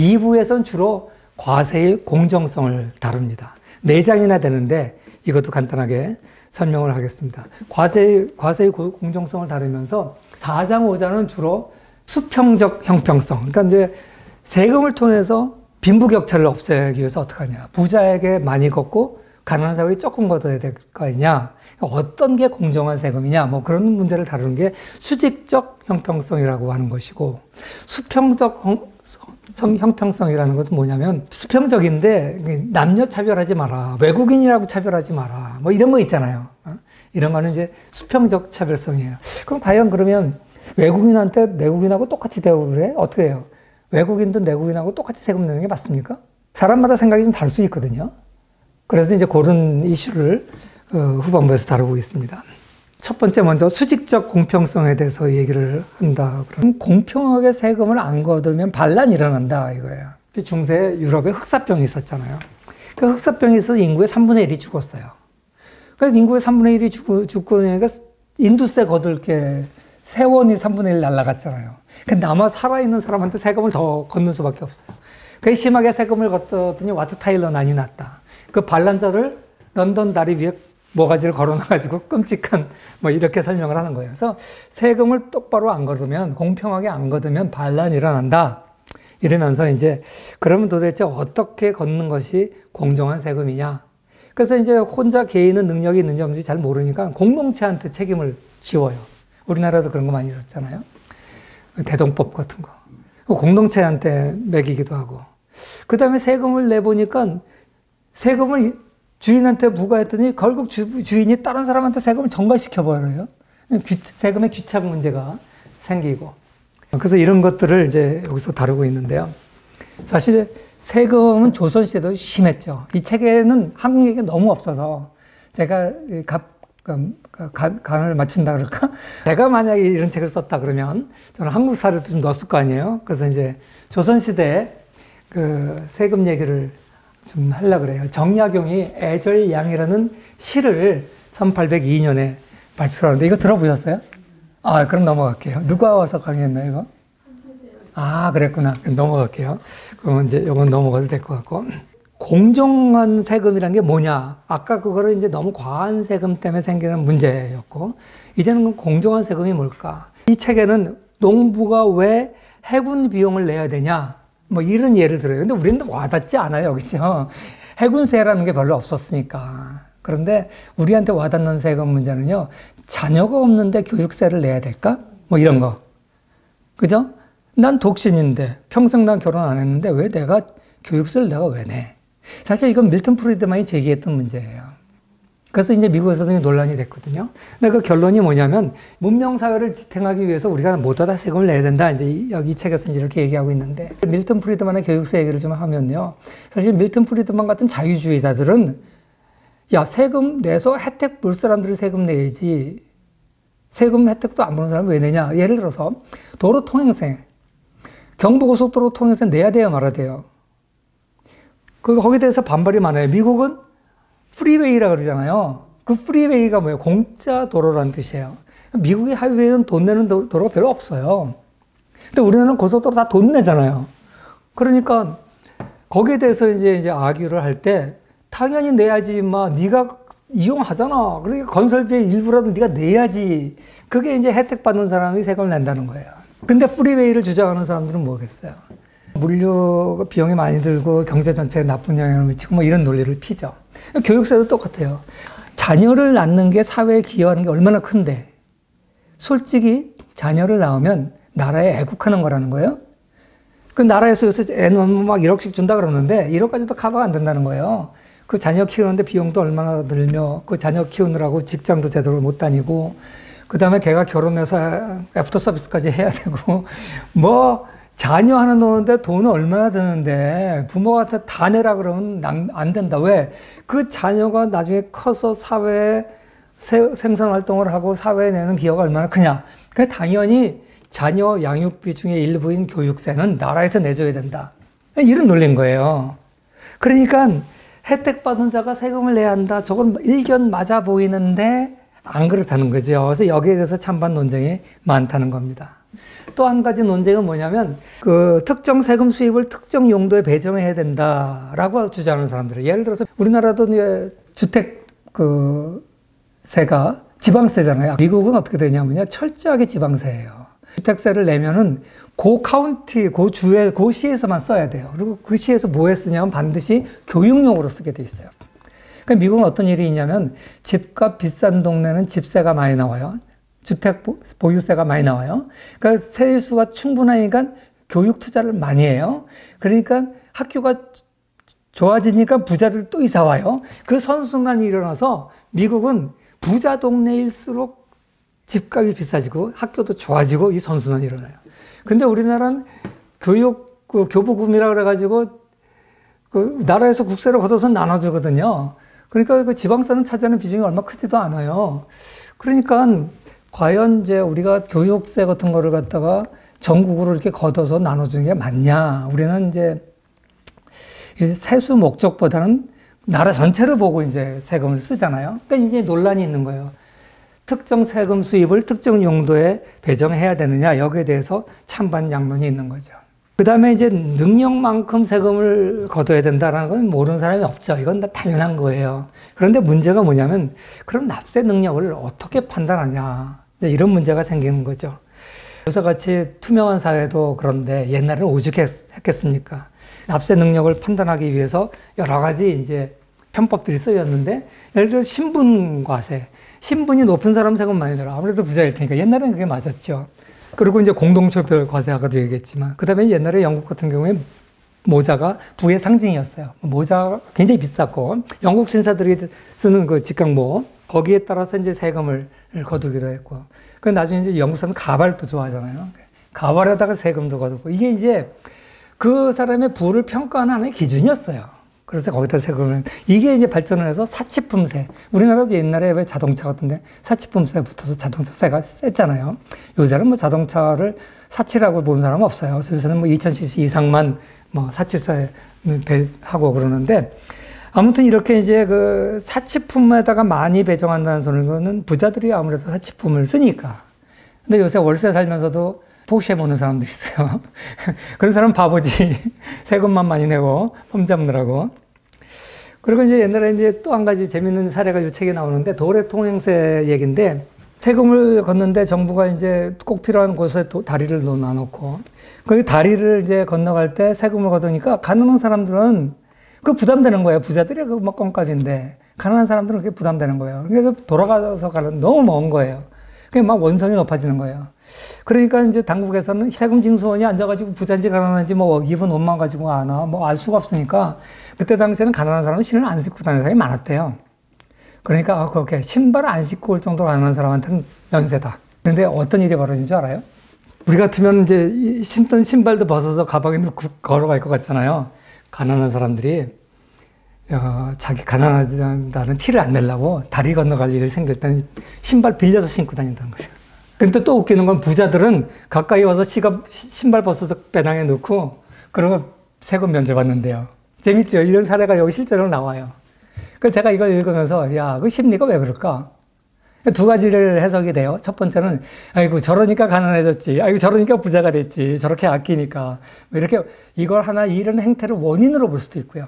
2부에서는 주로 과세의 공정성을 다룹니다. 4장이나 되는데 이것도 간단하게 설명을 하겠습니다. 과세의 공정성을 다루면서 4장, 5장은 주로 수평적 형평성. 그러니까 이제 세금을 통해서 빈부격차를 없애기 위해서 어떻게 하냐. 부자에게 많이 걷고 가난한 사람에게 조금 걷어야 될 거 아니냐. 어떤 게 공정한 세금이냐. 뭐 그런 문제를 다루는 게 수직적 형평성이라고 하는 것이고, 수평적 형평성이라는 것은 뭐냐면, 수평적인데 남녀 차별하지 마라. 외국인이라고 차별하지 마라. 뭐 이런 거 있잖아요. 이런 거는 이제 수평적 차별성이에요. 그럼 과연 그러면 외국인한테 내국인하고 똑같이 대우를 해? 어떻게 해요? 외국인도 내국인하고 똑같이 세금 내는 게 맞습니까? 사람마다 생각이 좀 다를 수 있거든요. 그래서 이제 그런 이슈를 후반부에서 다루고 있습니다. 첫 번째 먼저 수직적 공평성에 대해서 얘기를 한다. 그럼 공평하게 세금을 안 걷으면 반란이 일어난다 이거예요. 중세 유럽에 흑사병이 있었잖아요. 그 흑사병이 있어서 인구의 3분의 1이 죽었어요. 그래서 인구의 3분의 1이 죽고 나니까 인두세 거둘 게 세원이 3분의 1 날라갔잖아요. 근데 남아 살아있는 사람한테 세금을 더 걷는 수밖에 없어요. 그게 심하게 세금을 걷더니 와트 타일러 난이 났다. 그 반란자를 런던 다리 위에 모가지를 걸어놔가지고 끔찍한 뭐 이렇게 설명을 하는 거예요. 그래서 세금을 똑바로 안 걷으면, 공평하게 안 걷으면 반란이 일어난다. 이러면서 이제 그러면 도대체 어떻게 걷는 것이 공정한 세금이냐. 그래서 이제 혼자 개인은 능력이 있는지 없는지 잘 모르니까 공동체한테 책임을 지워요. 우리나라도 그런 거 많이 있었잖아요. 대동법 같은 거. 공동체한테 매기기도 하고. 그 다음에 세금을 내보니까 세금을 주인한테 부과했더니 결국 주인이 다른 사람한테 세금을 전가시켜버려요. 세금의 귀착 문제가 생기고. 그래서 이런 것들을 이제 여기서 다루고 있는데요. 사실 세금은 조선시대도 심했죠. 이 책에는 한국 얘기가 너무 없어서 제가 간을 맞춘다 그럴까? 제가 만약에 이런 책을 썼다 그러면 저는 한국사를 좀 넣었을 거 아니에요. 그래서 이제 조선시대 그 세금 얘기를 좀 하려고 그래요. 정약용이 애절양이라는 시를 1802년에 발표하는데 이거 들어보셨어요? 아, 그럼 넘어갈게요. 누가 와서 강의했나요, 이거? 아, 그랬구나. 그럼 넘어갈게요. 그러면 이제 이건 넘어가도 될 것 같고. 공정한 세금이란 게 뭐냐? 아까 그거를 이제 너무 과한 세금 때문에 생기는 문제였고, 이제는 공정한 세금이 뭘까? 이 책에는 농부가 왜 해군 비용을 내야 되냐? 뭐 이런 예를 들어요. 근데 우리는 와닿지 않아요, 그렇죠? 해군세라는 게 별로 없었으니까. 그런데 우리한테 와닿는 세금 문제는요, 자녀가 없는데 교육세를 내야 될까? 뭐 이런 거. 그죠? 난 독신인데 평생 난 결혼 안 했는데 왜 내가 교육세를 내가 왜 내? 사실 이건 밀턴 프리드만이 제기했던 문제예요. 그래서 이제 미국에서도 논란이 됐거든요. 근데 그 결론이 뭐냐면, 문명사회를 지탱하기 위해서 우리가 모두 다 세금을 내야 된다. 이제 여기 이 책에서 이제 이렇게 얘기하고 있는데, 밀턴 프리드만의 교육세 얘기를 좀 하면요. 사실 밀턴 프리드만 같은 자유주의자들은, 야, 세금 내서 혜택 볼 사람들이 세금 내야지. 세금 혜택도 안 보는 사람은 왜 내냐. 예를 들어서, 도로 통행세. 경부고속도로 통행세 내야 돼요, 말아야 돼요. 거기에 대해서 반발이 많아요. 미국은 프리웨이라 그러잖아요. 그 프리웨이가 뭐예요? 공짜 도로라는 뜻이에요. 미국의 하이웨이는 돈 내는 도로가 별로 없어요. 근데 우리나라는 고속도로 다 돈 내잖아요. 그러니까 거기에 대해서 이제 아기를 할 때 당연히 내야지, 네가 이용하잖아. 그러니까 건설비의 일부라도 네가 내야지. 그게 이제 혜택 받는 사람이 세금을 낸다는 거예요. 근데 프리웨이를 주장하는 사람들은 뭐겠어요? 물류 비용이 많이 들고 경제 전체에 나쁜 영향을 미치고 뭐 이런 논리를 피죠. 교육세도 똑같아요. 자녀를 낳는 게 사회에 기여하는 게 얼마나 큰데, 솔직히 자녀를 낳으면 나라에 애국하는 거라는 거예요. 그 나라에서 요새 애 낳으면 막 1억씩 준다 그러는데 1억까지도 커버가 안 된다는 거예요. 그 자녀 키우는데 비용도 얼마나 들며, 그 자녀 키우느라고 직장도 제대로 못 다니고, 그 다음에 걔가 결혼해서 애프터 서비스까지 해야 되고, 뭐 자녀 하나 놓는데 돈은 얼마나 드는데 부모한테 다 내라 그러면 안 된다. 왜? 그 자녀가 나중에 커서 사회에 생산활동을 하고 사회에 내는 기여가 얼마나 크냐. 그러니까 당연히 자녀 양육비 중에 일부인 교육세는 나라에서 내줘야 된다. 이런 논리인 거예요. 그러니까 혜택 받은 자가 세금을 내야 한다. 저건 일견 맞아 보이는데 안 그렇다는 거죠. 그래서 여기에 대해서 찬반 논쟁이 많다는 겁니다. 또 한 가지 논쟁은 뭐냐면 그 특정 세금 수입을 특정 용도에 배정해야 된다라고 주장하는 사람들이 예를 들어서 우리나라도 이제 주택 그 세가 지방세잖아요. 미국은 어떻게 되냐면요. 철저하게 지방세예요. 주택세를 내면은 그 카운티, 그 주에, 그 시에서만 써야 돼요. 그리고 그 시에서 뭐에 쓰냐면 반드시 교육용으로 쓰게 돼 있어요. 그러니까 미국은 어떤 일이 있냐면 집값 비싼 동네는 집세가 많이 나와요. 주택 보유세가 많이 나와요. 그러니까 세수가 충분하니까 교육 투자를 많이 해요. 그러니까 학교가 좋아지니까 부자들 또 이사 와요. 그 선순환이 일어나서 미국은 부자 동네일수록 집값이 비싸지고 학교도 좋아지고 이 선순환이 일어나요. 근데 우리나라는 교육, 교부금이라 그래가지고 그 나라에서 국세를 걷어서 나눠주거든요. 그러니까 그 지방세는 차지하는 비중이 얼마 크지도 않아요. 그러니까 과연 이제 우리가 교육세 같은 거를 갖다가 전국으로 이렇게 걷어서 나눠주는 게 맞냐. 우리는 이제 세수 목적보다는 나라 전체를 보고 이제 세금을 쓰잖아요. 그러니까 이제 논란이 있는 거예요. 특정 세금 수입을 특정 용도에 배정해야 되느냐, 여기에 대해서 찬반 양론이 있는 거죠. 그 다음에 이제 능력만큼 세금을 걷어야 된다는 건 모르는 사람이 없죠. 이건 다 당연한 거예요. 그런데 문제가 뭐냐면, 그럼 납세 능력을 어떻게 판단하냐. 이런 문제가 생기는 거죠. 요새같이 투명한 사회도 그런데 옛날에는 오죽했겠습니까? 납세 능력을 판단하기 위해서 여러 가지 이제 편법들이 쓰였는데, 예를 들어 신분과세. 신분이 높은 사람 세금 많이 들어. 아무래도 부자일 테니까. 옛날에는 그게 맞았죠. 그리고 이제 공동초별 과세 아까도 얘기했지만. 그 다음에 옛날에 영국 같은 경우에 모자가 부의 상징이었어요. 모자가 굉장히 비쌌고, 영국 신사들이 쓰는 그 직강모, 거기에 따라서 이제 세금을 거두기도 했고. 그 나중에 이제 영국 사람은 가발도 좋아하잖아요. 가발에다가 세금도 거두고. 이게 이제 그 사람의 부를 평가하는 하나의 기준이었어요. 그래서 거기다 세금을, 이게 이제 발전을 해서 사치품세. 우리나라도 옛날에 왜 자동차 같은데 사치품세 붙어서 자동차세가 셌잖아요. 요새는 뭐 자동차를 사치라고 보는 사람은 없어요. 요새는 뭐 2000cc 이상만 뭐 사치세 하고 그러는데, 아무튼 이렇게 이제 그 사치품에다가 많이 배정한다는 소리는 부자들이 아무래도 사치품을 쓰니까. 근데 요새 월세 살면서도 포르쉐 모는 사람도 있어요. 그런 사람은 바보지. 세금만 많이 내고 폼 잡느라고. 그리고 이제 옛날에 이제 또 한 가지 재밌는 사례가 이 책에 나오는데, 도래통행세 얘기인데, 세금을 걷는데 정부가 이제 꼭 필요한 곳에 다리를 놔놓고, 그 다리를 이제 건너갈 때 세금을 걷으니까 가난한 사람들은 그 부담되는 거예요. 부자들이 그 뭐 껌값인데, 가난한 사람들은 그게 부담되는 거예요. 그래서 돌아가서 가는 너무 먼 거예요. 그게 막 원성이 높아지는 거예요. 그러니까 이제 당국에서는 세금 징수원이 앉아가지고 부자인지 가난한지 뭐 입은 옷만 가지고 아나 뭐 알 수가 없으니까, 그때 당시에는 가난한 사람은 신을 안 신고 다니는 사람이 많았대요. 그러니까 그렇게 신발 안 신고 올 정도로 가난한 사람한테는 면세다. 근데 어떤 일이 벌어진 줄 알아요? 우리 같으면 이제 신던 신발도 벗어서 가방에 넣고 걸어갈 것 같잖아요. 가난한 사람들이 자기 가난하다는 티를 안 내려고 다리 건너갈 일이 생길 때는 신발 빌려서 신고 다닌다는 거예요. 근데 또 웃기는 건 부자들은 가까이 와서 신발 벗어서 배낭에 넣고 그러고 세금 면제받는데요. 재밌죠? 이런 사례가 여기 실제로 나와요. 그래서 제가 이걸 읽으면서 야, 그 심리가 왜 그럴까? 두 가지를 해석이 돼요. 첫 번째는 아이고 저러니까 가난해졌지. 아이고 저러니까 부자가 됐지. 저렇게 아끼니까. 이렇게 이걸 하나 이런 행태를 원인으로 볼 수도 있고요.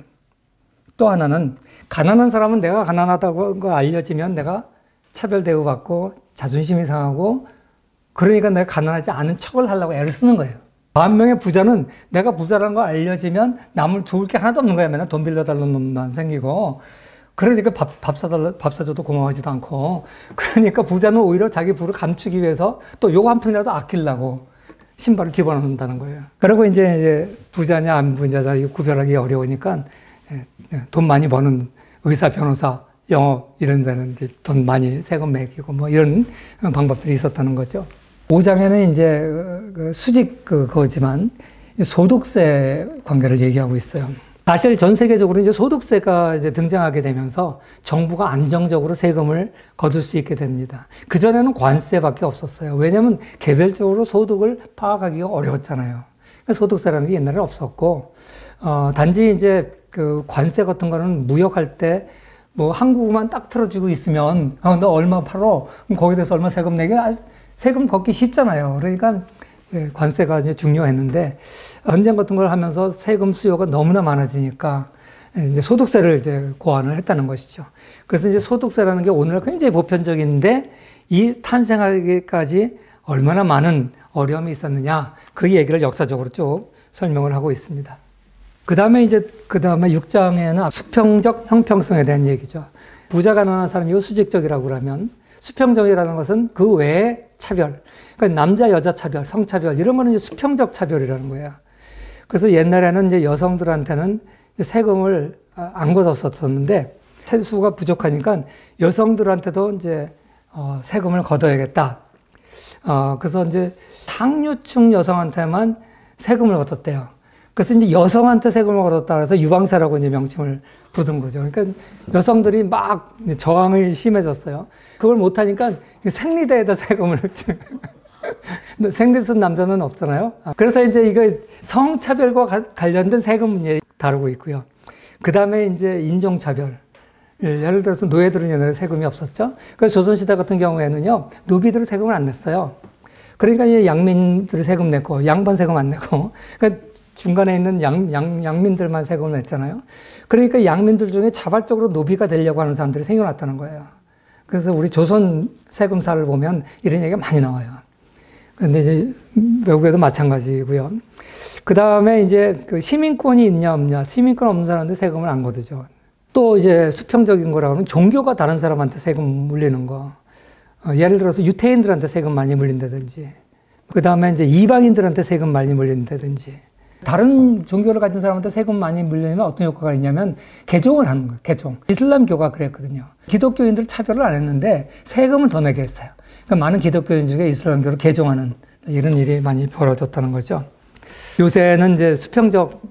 또 하나는 가난한 사람은 내가 가난하다고 알려지면 내가 차별 대우받고 자존심이 상하고, 그러니까 내가 가난하지 않은 척을 하려고 애를 쓰는 거예요. 반면에 부자는 내가 부자라는 거 알려지면 남을 좋을 게 하나도 없는 거야. 맨날 돈 빌려달라는 놈만 생기고, 그러니까 밥 사줘도 고마워하지도 않고, 그러니까 부자는 오히려 자기 부를 감추기 위해서 또 요거 한 푼이라도 아끼려고 신발을 집어넣는다는 거예요. 그리고 이제 부자냐 안 부자냐 구별하기 어려우니까 돈 많이 버는 의사, 변호사, 영업 이런 데는 이제 돈 많이 세금 매기고 뭐 이런 방법들이 있었다는 거죠. 5장에는 이제 수직 그거지만 소득세 관계를 얘기하고 있어요. 사실 전 세계적으로 이제 소득세가 이제 등장하게 되면서 정부가 안정적으로 세금을 거둘 수 있게 됩니다. 그전에는 관세밖에 없었어요. 왜냐하면 개별적으로 소득을 파악하기가 어려웠잖아요. 소득세라는 게 옛날에 없었고, 단지 이제 그 관세 같은 거는 무역할 때 뭐 한국만 딱 틀어주고 있으면 너 얼마 팔어? 그럼 거기에 대해서 얼마 세금 내게? 세금 걷기 쉽잖아요. 그러니까 관세가 이제 중요했는데 전쟁 같은 걸 하면서 세금 수요가 너무나 많아지니까 이제 소득세를 이제 고안을 했다는 것이죠. 그래서 이제 소득세라는 게 오늘날 굉장히 보편적인데 이 탄생하기까지 얼마나 많은 어려움이 있었느냐 그 얘기를 역사적으로 쭉 설명을 하고 있습니다. 그 다음에 6장에는 수평적 형평성에 대한 얘기죠. 부자 가난한 사람이 수직적이라고 그러면 수평적이라는 것은 그 외의 차별, 그러니까 남자 여자 차별, 성차별 이런 거는 이제 수평적 차별이라는 거예요. 그래서 옛날에는 이제 여성들한테는 세금을 안 걷었었는데 세수가 부족하니까 여성들한테도 이제 세금을 걷어야겠다. 그래서 이제 상류층 여성한테만 세금을 걷었대요. 그래서 이제 여성한테 세금을 걷었다 그래서 유방세라고 이제 명칭을 붙은 거죠. 그러니까 여성들이 막 저항을 심해졌어요. 그걸 못하니까 생리대에다 세금을 생리 쓴 남자는 없잖아요. 그래서 이제 이거 성차별과 관련된 세금 문제 다루고 있고요. 그 다음에 이제 인종차별. 예를 들어서 노예들은 옛날에 세금이 없었죠. 그래서 조선시대 같은 경우에는요, 노비들은 세금을 안 냈어요. 그러니까 이제 양민들이 세금 냈고, 양반 세금 안 내고, 그러니까 중간에 있는 양민들만 세금을 냈잖아요. 그러니까 양민들 중에 자발적으로 노비가 되려고 하는 사람들이 생겨났다는 거예요. 그래서 우리 조선 세금사를 보면 이런 얘기가 많이 나와요. 근데 이제 외국에도 마찬가지고요. 그 다음에 이제 그 시민권이 있냐 없냐, 시민권 없는 사람한테 세금을 안 거두죠. 또 이제 수평적인 거라고 하면 종교가 다른 사람한테 세금 물리는 거. 예를 들어서 유태인들한테 세금 많이 물린다든지, 그 다음에 이제 이방인들한테 세금 많이 물린다든지, 다른 종교를 가진 사람한테 세금 많이 물리면 어떤 효과가 있냐면 개종을 하는 거예요. 개종. 이슬람교가 그랬거든요. 기독교인들 차별을 안 했는데 세금을 더 내게 했어요. 그러니까 많은 기독교인 중에 이슬람교를 개종하는 이런 일이 많이 벌어졌다는 거죠. 요새는 이제 수평적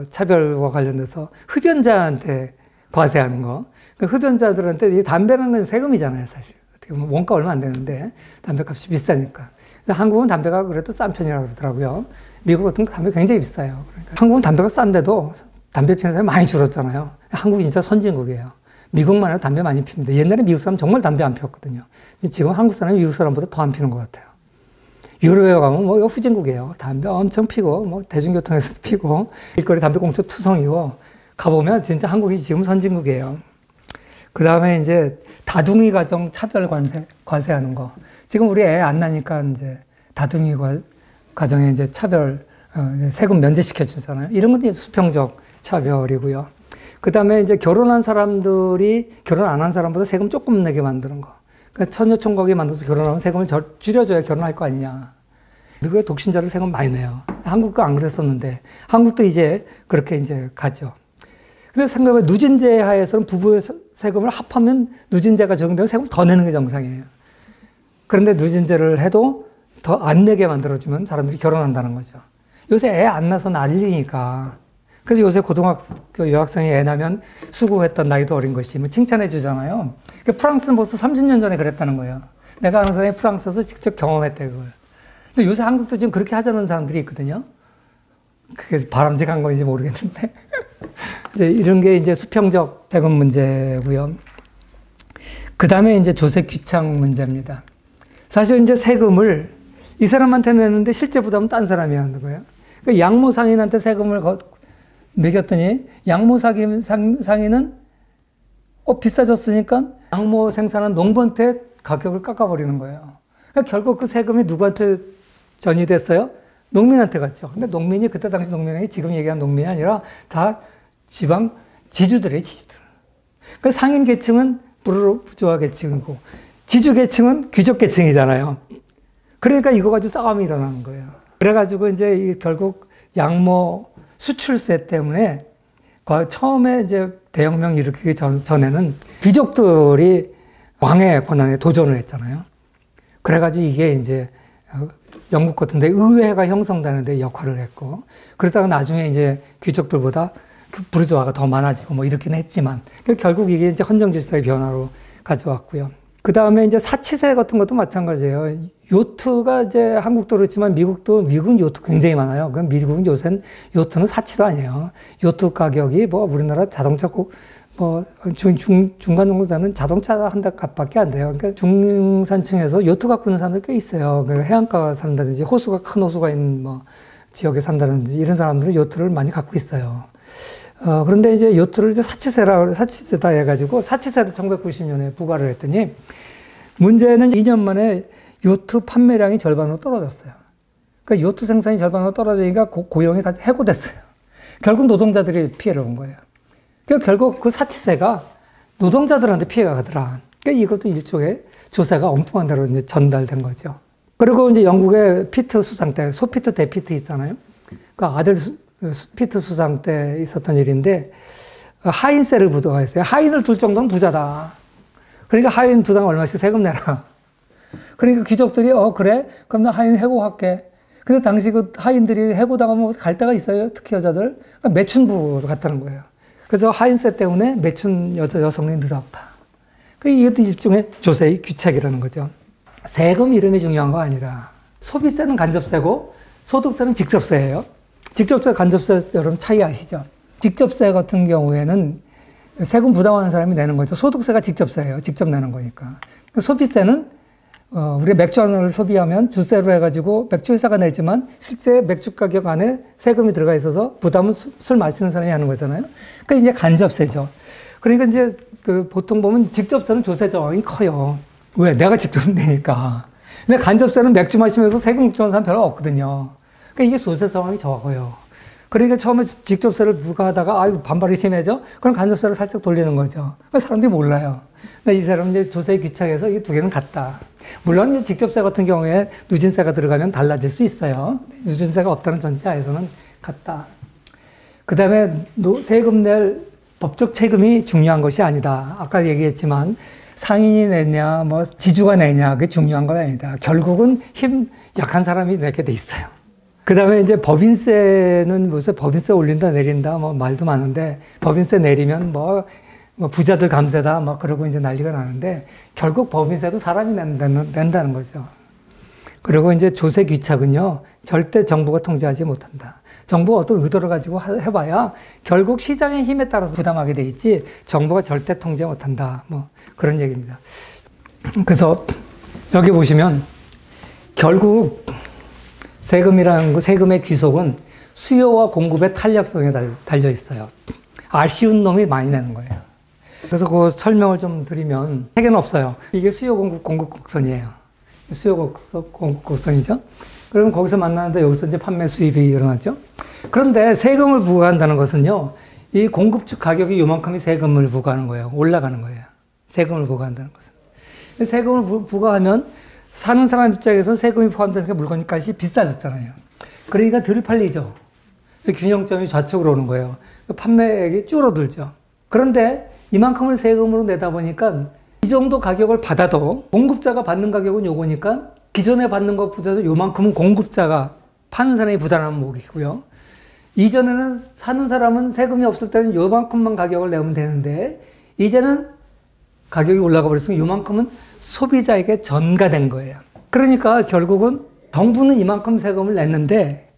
차별과 관련돼서 흡연자한테 과세하는 거. 그러니까 흡연자들한테 담배는 세금이잖아요, 사실. 어떻게 보면 원가 얼마 안 되는데 담배값이 비싸니까. 한국은 담배가 그래도 싼 편이라고 그러더라고요. 미국 같은 거 담배 굉장히 비싸요. 그러니까 한국은 담배가 싼데도 담배 피우는 사람이 많이 줄었잖아요. 한국이 진짜 선진국이에요. 미국만 해도 담배 많이 피웁니다. 옛날에 미국 사람 정말 담배 안 피웠거든요. 지금 한국 사람이 미국 사람보다 더 안 피우는 것 같아요. 유럽에 가면 뭐 이거 후진국이에요. 담배 엄청 피고 뭐 대중교통에서도 피고 길거리 담배 공처 투성이고 가보면 진짜 한국이 지금 선진국이에요. 그 다음에 이제 다둥이 가정 차별 과세하는 거. 지금 우리 애 안 나니까 이제 다둥이 가정에 이제 차별 세금 면제시켜 주잖아요. 이런 것도 수평적 차별이고요. 그 다음에 이제 결혼한 사람들이 결혼 안 한 사람보다 세금 조금 내게 만드는 거. 그러니까 처녀총각이 만들어서 결혼하면 세금을 줄여줘야 결혼할 거 아니냐. 미국의 독신자를 세금 많이 내요. 한국도 안 그랬었는데 한국도 이제 그렇게 이제 가죠. 그래서 생각해 누진제 하에서는 부부의 세금을 합하면 누진제가 적용되면 세금 더 내는 게 정상이에요. 그런데 누진제를 해도 더 안 내게 만들어주면 사람들이 결혼한다는 거죠. 요새 애 안 낳아서 난리니까. 그래서 요새 고등학교 여학생이 애 낳으면 수고했던 나이도 어린 것이 뭐 칭찬해 주잖아요. 프랑스는 벌써 30년 전에 그랬다는 거예요. 내가 아는 사람이 프랑스에서 직접 경험했대, 그걸. 근데 요새 한국도 지금 그렇게 하자는 사람들이 있거든요. 그게 바람직한 건지 모르겠는데. 이제 이런 게 이제 수평적 세금 문제고요. 그 다음에 이제 조세 귀창 문제입니다. 사실 이제 세금을 이 사람한테 내는데 실제 부담은 딴 사람이 하는 거예요. 그러니까 양모 상인한테 세금을 매겼더니 양모 상인은 비싸졌으니까 양모 생산한 농부한테 가격을 깎아버리는 거예요. 그러니까 결국 그 세금이 누구한테 전이됐어요? 농민한테 갔죠. 근데 농민이 그때 당시 농민이 지금 얘기한 농민이 아니라 다 지방 지주들이에요, 지주들. 그 상인 계층은 부르주아 계층이고 지주 계층은 귀족 계층이잖아요. 그러니까 이거 가지고 싸움이 일어나는 거예요. 그래가지고 이제 결국 양모 수출세 때문에 처음에 이제 대혁명 일으키기 전에는 귀족들이 왕의 권한에 도전을 했잖아요. 그래가지고 이게 이제 영국 같은 데 의회가 형성되는 데 역할을 했고, 그러다가 나중에 이제 귀족들보다 부르주아가 더 많아지고 뭐 이렇긴 했지만, 결국 이게 이제 헌정질서의 변화로 가져왔고요. 그 다음에 이제 사치세 같은 것도 마찬가지예요. 요트가 이제 한국도 그렇지만 미국은 요트 굉장히 많아요. 그럼 미국은 요새는 요트는 사치도 아니에요. 요트 가격이 뭐 우리나라 자동차 뭐 중간 정도 되는 자동차 한 대값밖에 안 돼요. 그러니까 중산층에서 요트 갖고 있는 사람들 꽤 있어요. 그 해안가 산다든지 호수가 큰 호수가 있는 뭐 지역에 산다든지 이런 사람들은 요트를 많이 갖고 있어요. 그런데 이제 요트를 이제 사치세다 해가지고 사치세를 1990년에 부과를 했더니 문제는 2년 만에 요트 판매량이 절반으로 떨어졌어요. 그러니까 요트 생산이 절반으로 떨어지니까 고용이 다 해고됐어요. 결국 노동자들이 피해를 본 거예요. 그러니까 결국 그 사치세가 노동자들한테 피해가 가더라. 그러니까 이것도 일종의 조세가 엉뚱한 대로 이제 전달된 거죠. 그리고 이제 영국의 피트 수상 때, 소피트 대피트 있잖아요. 그 아들 피트 수상 때 있었던 일인데, 하인세를 부과했어요. 하인을 둘 정도는 부자다. 그러니까 하인 두당 얼마씩 세금 내라. 그러니까 귀족들이, 그래? 그럼 나 하인 해고할게. 근데 당시 그 하인들이 해고당하면 갈 데가 있어요. 특히 여자들. 그러니까 매춘부로 갔다는 거예요. 그래서 하인세 때문에 매춘 여성이 늘었다. 이것도 일종의 조세의 귀착이라는 거죠. 세금 이름이 중요한 거 아니다. 소비세는 간접세고 소득세는 직접세예요. 직접세, 간접세 여러분 차이 아시죠? 직접세 같은 경우에는 세금 부담하는 사람이 내는 거죠. 소득세가 직접세예요. 직접 내는 거니까. 소비세는 우리가 맥주 하나를 소비하면 주세로 해가지고 맥주 회사가 내지만 실제 맥주 가격 안에 세금이 들어가 있어서 부담은 술 마시는 사람이 하는 거잖아요. 그러니까 이제 간접세죠. 그러니까 이제 보통 보면 직접세는 조세 저항이 커요. 왜? 내가 직접 내니까. 근데 간접세는 맥주 마시면서 세금 걱정하는 사람 별로 없거든요. 그러니까 이게 조세 저항이 적어요. 그러니까 처음에 직접세를 부과하다가 반발이 심해져? 그럼 간접세를 살짝 돌리는 거죠. 사람들이 몰라요. 근데 이 사람은 이제 조세에 귀착해서 이 두 개는 같다. 물론 이제 직접세 같은 경우에 누진세가 들어가면 달라질 수 있어요. 누진세가 없다는 전제하에서는 같다. 그 다음에 세금 낼 법적 책임이 중요한 것이 아니다. 아까 얘기했지만 상인이 내냐, 뭐 지주가 내냐, 그게 중요한 건 아니다. 결국은 약한 사람이 내게 돼 있어요. 그 다음에 이제 법인세는 무슨 법인세 올린다 내린다 뭐 말도 많은데 법인세 내리면 뭐 부자들 감세다 막 그러고 이제 난리가 나는데 결국 법인세도 사람이 낸다는 거죠. 그리고 이제 조세 귀착은요 절대 정부가 통제하지 못한다. 정부가 어떤 의도를 가지고 해봐야 결국 시장의 힘에 따라서 부담하게 돼 있지 정부가 절대 통제 못한다. 뭐 그런 얘기입니다. 그래서 여기 보시면 결국 세금의 귀속은 수요와 공급의 탄력성에 달려 있어요. 아쉬운 놈이 많이 내는 거예요. 그래서 그 설명을 좀 드리면 세계는 없어요. 이게 수요 공급 곡선이에요. 수요 공급 곡선이죠. 그러면 거기서 만나는데 여기서 이제 판매 수입이 일어나죠. 그런데 세금을 부과한다는 것은요, 이 공급축 가격이 요만큼이 세금을 부과하는 거예요. 올라가는 거예요. 세금을 부과한다는 것은. 세금을 부과하면 사는 사람 입장에서 세금이 포함되니까 물건 값이 비싸졌잖아요. 그러니까 덜 팔리죠. 균형점이 좌측으로 오는 거예요. 판매액이 줄어들죠. 그런데 이만큼을 세금으로 내다 보니까 이 정도 가격을 받아도 공급자가 받는 가격은 요거니까 기존에 받는 것보다도 요만큼은 공급자가 파는 사람이 부담하는 목이고요. 이전에는 사는 사람은 세금이 없을 때는 요만큼만 가격을 내면 되는데 이제는 가격이 올라가 버렸으니까 요만큼은 소비자에게 전가된 거예요. 그러니까 결국은 정부는 이만큼 세금을 냈는데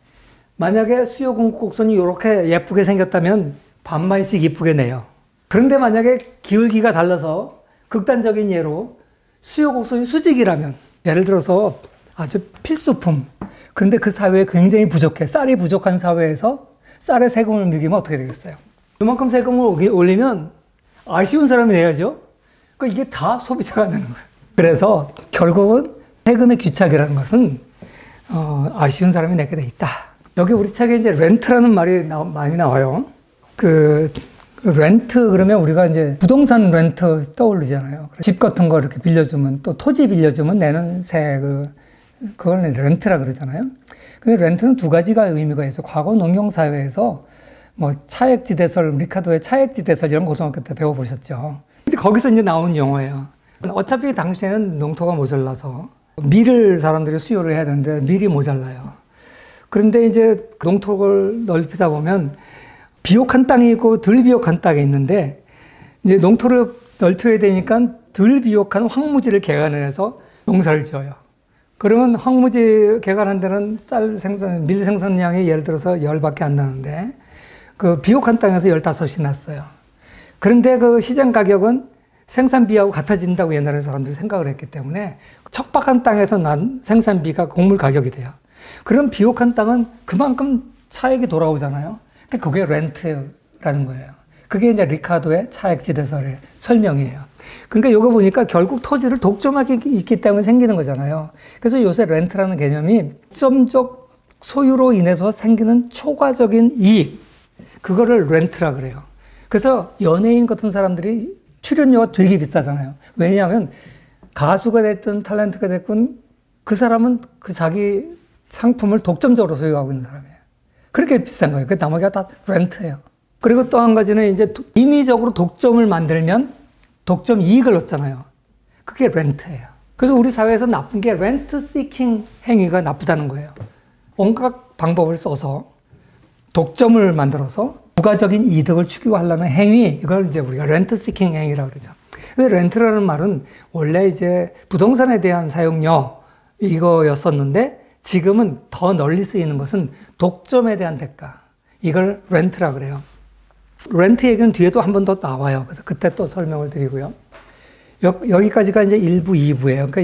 만약에 수요 공급 곡선이 이렇게 예쁘게 생겼다면 반만씩 이쁘게 내요. 그런데 만약에 기울기가 달라서 극단적인 예로 수요 곡선이 수직이라면 예를 들어서 아주 필수품 그런데 그 사회에 굉장히 부족해 쌀이 부족한 사회에서 쌀에 세금을 매기면 어떻게 되겠어요? 이만큼 세금을 올리면 아쉬운 사람이 내야죠. 그러니까 이게 다 소비자가 내는 거예요. 그래서 결국은 세금의 귀착이라는 것은 아쉬운 사람이 내게 돼 있다. 여기 우리 책에 이제 렌트라는 말이 많이 나와요. 그 렌트 그러면 우리가 이제 부동산 렌트 떠오르잖아요. 집 같은 거 이렇게 빌려주면 또 토지 빌려주면 내는 그걸 렌트라 그러잖아요. 근데 렌트는 두 가지가 의미가 있어요. 과거 농경사회에서 뭐 차액지대설, 리카도의 차액지대설 이런 고등학교 때 배워보셨죠. 근데 거기서 이제 나온 용어예요. 어차피 당시에는 농토가 모자라서 밀을 사람들이 수요를 해야 되는데 밀이 모자라요. 그런데 이제 농토를 넓히다 보면 비옥한 땅이 있고 덜 비옥한 땅이 있는데 이제 농토를 넓혀야 되니까 덜 비옥한 황무지를 개간해서 농사를 지어요. 그러면 황무지 개간한 데는 밀 생산량이 예를 들어서 10밖에 안 나는데 그 비옥한 땅에서 15이 났어요. 그런데 그 시장 가격은 생산비하고 같아진다고 옛날에 사람들이 생각을 했기 때문에 척박한 땅에서 난 생산비가 곡물 가격이 돼요. 그런 비옥한 땅은 그만큼 차익이 돌아오잖아요. 근데 그게 렌트라는 거예요. 그게 이제 리카도의 차익지대설의 설명이에요. 그러니까 이거 보니까 결국 토지를 독점하기 있기 때문에 생기는 거잖아요. 그래서 요새 렌트라는 개념이 독점적 소유로 인해서 생기는 초과적인 이익, 그거를 렌트라 그래요. 그래서 연예인 같은 사람들이 출연료가 되게 비싸잖아요. 왜냐하면 가수가 됐든 탤런트가 됐든 그 사람은 그 자기 상품을 독점적으로 소유하고 있는 사람이에요. 그렇게 비싼 거예요. 그 나머지가 다 렌트예요. 그리고 또 한 가지는 이제 인위적으로 독점을 만들면 독점 이익을 얻잖아요. 그게 렌트예요. 그래서 우리 사회에서 나쁜 게 렌트 시킹 행위가 나쁘다는 거예요. 온갖 방법을 써서 독점을 만들어서 부가적인 이득을 추구하려는 행위, 이걸 이제 우리가 렌트 시킹 행위라고 그러죠. 근데 렌트라는 말은 원래 이제 부동산에 대한 사용료 이거였었는데 지금은 더 널리 쓰이는 것은 독점에 대한 대가. 이걸 렌트라 그래요. 렌트 얘기는 뒤에도 한 번 더 나와요. 그래서 그때 또 설명을 드리고요. 여기까지가 이제 1부, 2부예요. 그러니까